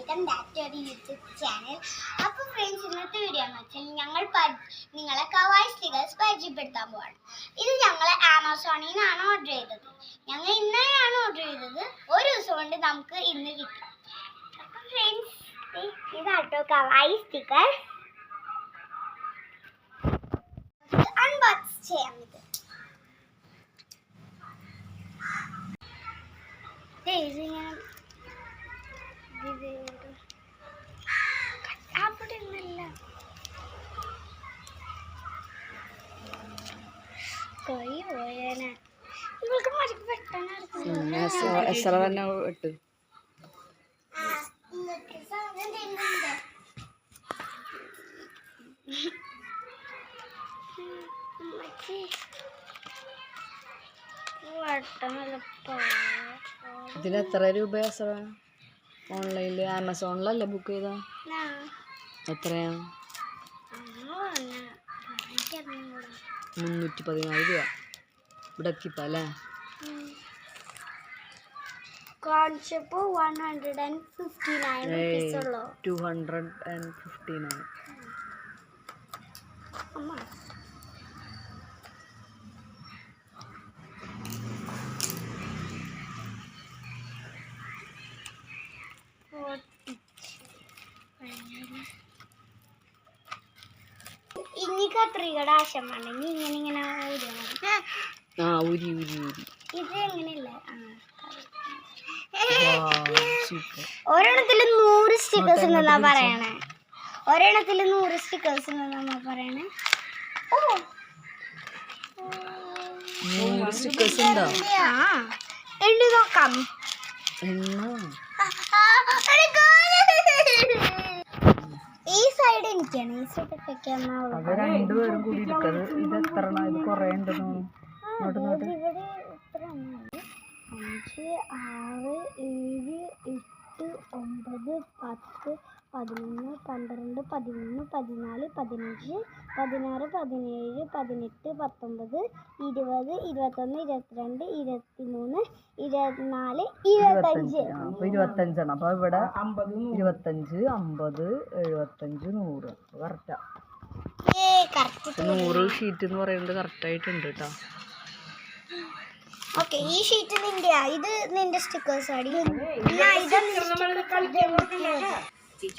Welcome back to our YouTube channel. അപ്പോൾ friends, ഇന്നത്തെ video എന്ന് വെച്ചാൽ ഞങ്ങൾ നിങ്ങളെ കവായി സ്റ്റിക്കേഴ്സ് പരിചയപ്പെടുത്താൻ പോവാണ്. ഇത് ഞങ്ങൾ ആമസോണിൽ നിന്നാണ് ഓർഡർ ചെയ്തത്. ഞങ്ങൾ ഇന്നലെയാണ് ഓർഡർ ചെയ്തത്. ഒരു ദിവസം കൊണ്ട് നമുക്ക് ഇന്ന് കിട്ടും. അപ്പോൾ ഫ്രണ്ട്സ്, ഇതാട്ടോ കവായി സ്റ്റിക്കർ. അൺബോക്സ് ചെയ്യാം. ഇത് ഞാൻ ഇതിന് എത്ര രൂപ? ഓൺലൈനിൽ ആമസോണിലല്ലേ ബുക്ക് ചെയ്ത? എത്രയാ? 314 രൂപ. ഇവിടെ എത്തിപ്പോ അല്ലേ? കാണിച്ചപ്പോ 159 ഉള്ളൂ. 259. ഇനി കത്രികയുടെ ആവശ്യമാണ്. ഇനി ഇങ്ങനെ ഊരി ഇത് എങ്ങനെയല്ല. ഒരെണ്ണത്തില് 100 സ്റ്റിക്കേഴ്സ് ഉണ്ടെന്നാ പറയണേ. ഒരെണ്ണത്തില് 100 സ്റ്റിക്കേഴ്സ് ഉണ്ടെന്നാ പറയണേ. എണ്ണി നോക്കാം. ഈ സൈഡ് എനിക്കാണ്. ഈ സൈഡ് രണ്ടുപേരും കൂടി എടുക്കുന്നത്. ഇത് എത്ര? ഇത് കുറേ ഉണ്ടെന്ന്. 5, 6, 7, 8, 9, 10, 11, 12, 13, 14, 15, 16, 17, 18, 19, 20, 21, 22, 23, 24, 25. 25 ആണ്. അപ്പൊ ഇവിടെ 25, 50, 75, 100 കറക്റ്റാ. 100 ഷീറ്റ് എന്ന് പറയുന്നത് കറക്റ്റായിട്ടുണ്ട് കേട്ടോ. ഓക്കെ, ഈ ഷീറ്റ് നിന്റെയാ? ഇത് നിന്റെ സ്റ്റിക്കേഴ്സ് ആടി.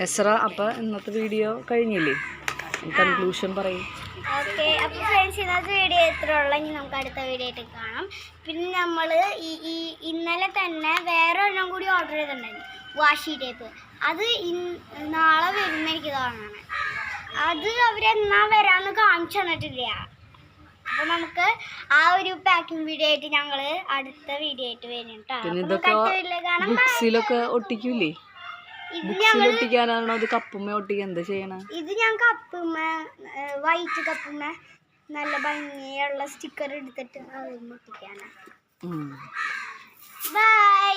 എസ്ര, അപ്പൊ ഇന്നത്തെ വീഡിയോ കഴിഞ്ഞില്ലേ? കൺക്ലൂഷൻ പറയും. ഓക്കെ, അപ്പോൾ ഫ്രണ്ട്സ്, ഇന്നത്തെ വീഡിയോ എത്ര ഉള്ളെങ്കിൽ നമുക്ക് അടുത്ത വീഡിയോ ആയിട്ട് കാണാം. പിന്നെ നമ്മൾ ഇന്നലെ തന്നെ വേറെ ഒരെണ്ണം കൂടി ഓർഡർ ചെയ്തിട്ടുണ്ടായിരുന്നു, വാഷി ടേപ്പ്. അത് നാളെ വരുന്ന എനിക്ക് കാണണം. അത് അവരെന്നാ വരാമെന്ന് കാണിച്ചു തന്നിട്ടില്ല. അപ്പോൾ നമുക്ക് ആ ഒരു പാക്കിംഗ് വീഡിയോ ആയിട്ട് ഞങ്ങൾ അടുത്ത വീഡിയോ ആയിട്ട് വരും കേട്ടോ. ബുക്സിലൊക്കെ ഒട്ടിക്കൂലേ? ഒട്ടിക്കാനാണോ അത് കപ്പുമ്മ ഒട്ടിക്കാൻ? എന്താ ചെയ്യണേ? ഇത് ഞാൻ കപ്പുമ്മ, വൈറ്റ് കപ്പുമ്മ നല്ല ഭംഗിയുള്ള സ്റ്റിക്കർ എടുത്തിട്ട് അത് ഒട്ടിക്കാനാണ്. ബൈ.